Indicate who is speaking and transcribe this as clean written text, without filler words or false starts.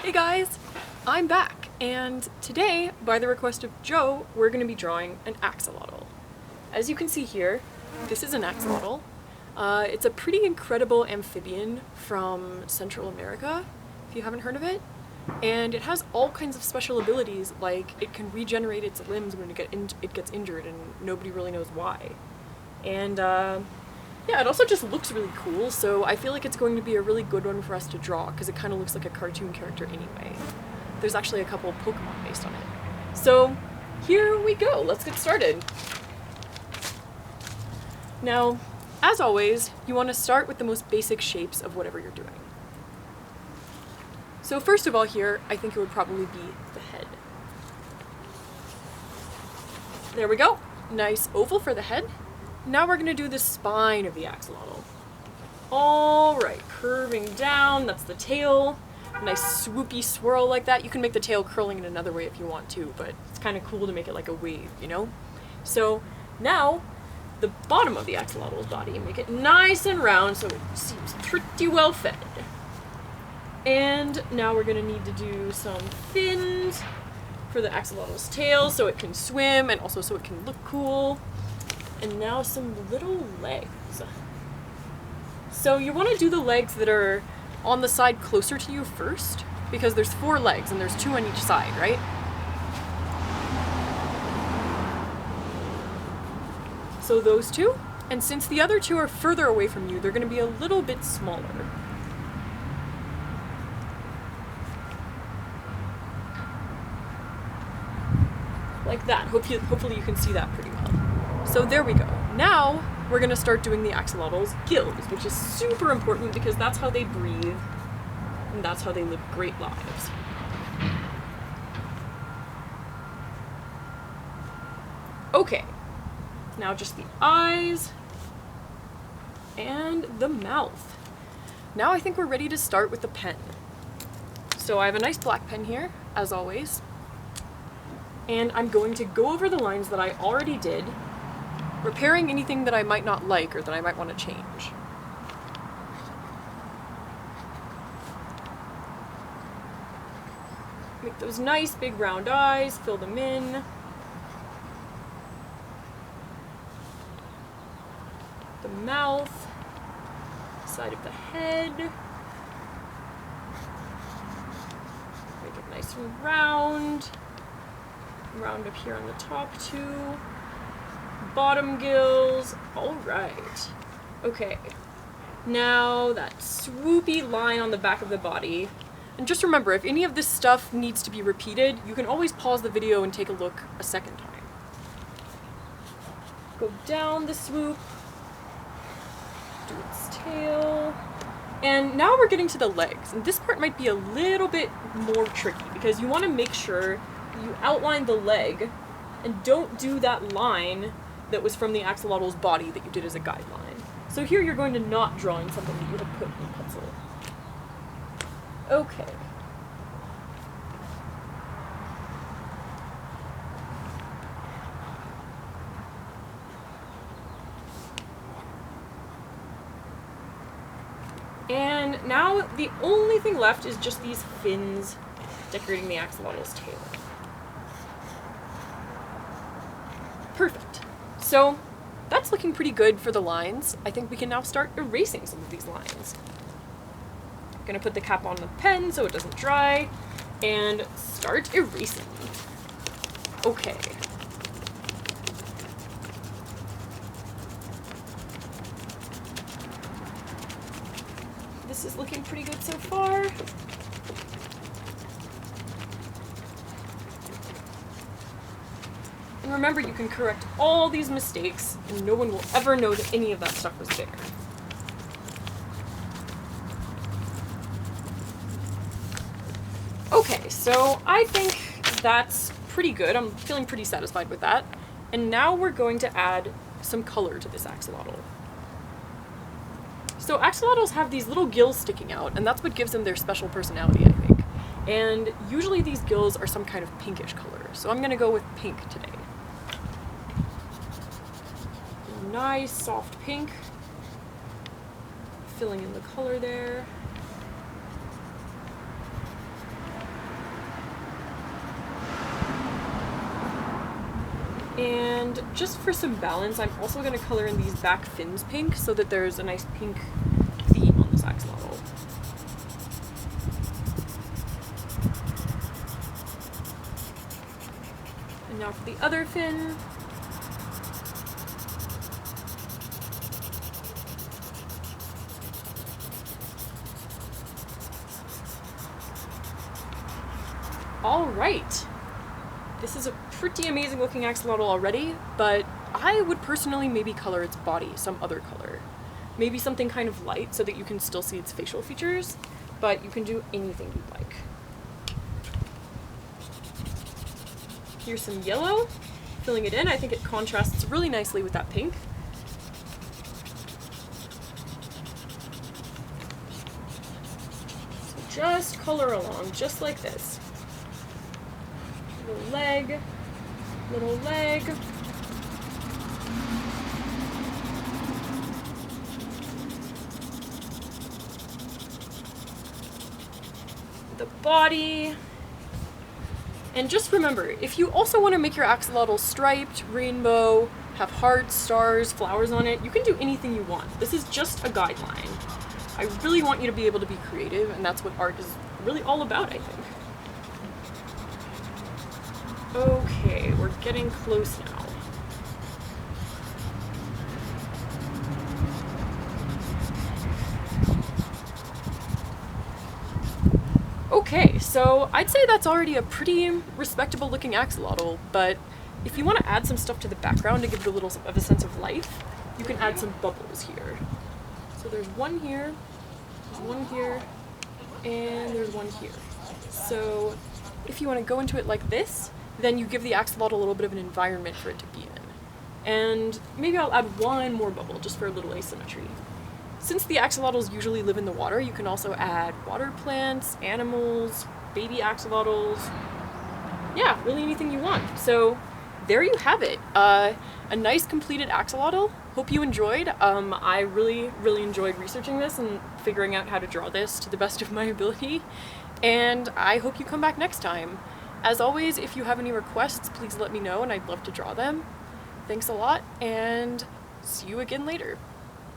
Speaker 1: Hey guys, I'm back, and today, by the request of Joe, we're going to be drawing an axolotl. As you can see here, this is an axolotl. It's a pretty incredible amphibian from Central America, if you haven't heard of it. And it has all kinds of special abilities, like it can regenerate its limbs when it gets injured, and nobody really knows why. And yeah, it also just looks really cool, so I feel like it's going to be a really good one for us to draw, because it kind of looks like a cartoon character anyway. There's actually a couple of Pokemon based on it. So, here we go, let's get started. Now, as always, you want to start with the most basic shapes of whatever you're doing. So first of all here, I think it would probably be the head. There we go, nice oval for the head. Now we're going to do the spine of the axolotl. Alright, curving down, that's the tail. Nice swoopy swirl like that. You can make the tail curling in another way if you want to, but it's kind of cool to make it like a wave, you know? So now, the bottom of the axolotl's body, make it nice and round so it seems pretty well fed. And now we're going to need to do some fins for the axolotl's tail so it can swim and also so it can look cool. And now some little legs. So you want to do the legs that are on the side closer to you first, because there's 4 legs and there's 2 on each side, right? So those 2, and since the other 2 are further away from you, they're going to be a little bit smaller. Like that. Hopefully you can see that pretty well. So there we go. Now we're going to start doing the axolotl's gills, which is super important because that's how they breathe and that's how they live great lives. Okay, now just the eyes and the mouth. Now I think we're ready to start with the pen. So I have a nice black pen here, as always, and I'm going to go over the lines that I already did, repairing anything that I might not like or that I might want to change. Make those nice big round eyes, fill them in. The mouth, side of the head. Make it nice and round. Round up here on the top too. Bottom gills. Alright. Okay. Now that swoopy line on the back of the body. And just remember, if any of this stuff needs to be repeated, you can always pause the video and take a look a second time. Go down the swoop. Do its tail. And now we're getting to the legs. And this part might be a little bit more tricky because you want to make sure you outline the leg and don't do that line that was from the axolotl's body that you did as a guideline. So here you're going to not drawing something that you have put in the pencil. Okay. And now the only thing left is just these fins decorating the axolotl's tail. Perfect. So that's looking pretty good for the lines. I think we can now start erasing some of these lines. I'm gonna put the cap on the pen so it doesn't dry, and start erasing. Okay. This is looking pretty good so far. And remember, you can correct all these mistakes, and no one will ever know that any of that stuff was there. Okay, so I think that's pretty good. I'm feeling pretty satisfied with that. And now we're going to add some color to this axolotl. So axolotls have these little gills sticking out, and that's what gives them their special personality, I think. And usually these gills are some kind of pinkish color, so I'm gonna go with pink today. Nice soft pink. Filling in the color there. And just for some balance, I'm also going to color in these back fins pink so that there's a nice pink theme on this axolotl. And now for the other fin. All right. This is a pretty amazing looking axolotl already, but I would personally maybe color its body some other color. Maybe something kind of light so that you can still see its facial features, but you can do anything you'd like. Here's some yellow, filling it in. I think it contrasts really nicely with that pink. So just color along, just like this. Little leg, little leg. The body. And just remember, if you also want to make your axolotl striped, rainbow, have hearts, stars, flowers on it, you can do anything you want. This is just a guideline. I really want you to be able to be creative, and that's what art is really all about, I think. Okay, we're getting close now. Okay, so I'd say that's already a pretty respectable looking axolotl, but if you want to add some stuff to the background to give it a little of a sense of life, you can add some bubbles here. So there's one here, and there's one here. So if you want to go into it like this, then you give the axolotl a little bit of an environment for it to be in. And maybe I'll add one more bubble just for a little asymmetry. Since the axolotls usually live in the water, you can also add water plants, animals, baby axolotls. Yeah, really anything you want. So there you have it. A nice completed axolotl. Hope you enjoyed. I really enjoyed researching this and figuring out how to draw this to the best of my ability. And I hope you come back next time. As always, if you have any requests, please let me know and I'd love to draw them. Thanks a lot, and see you again later.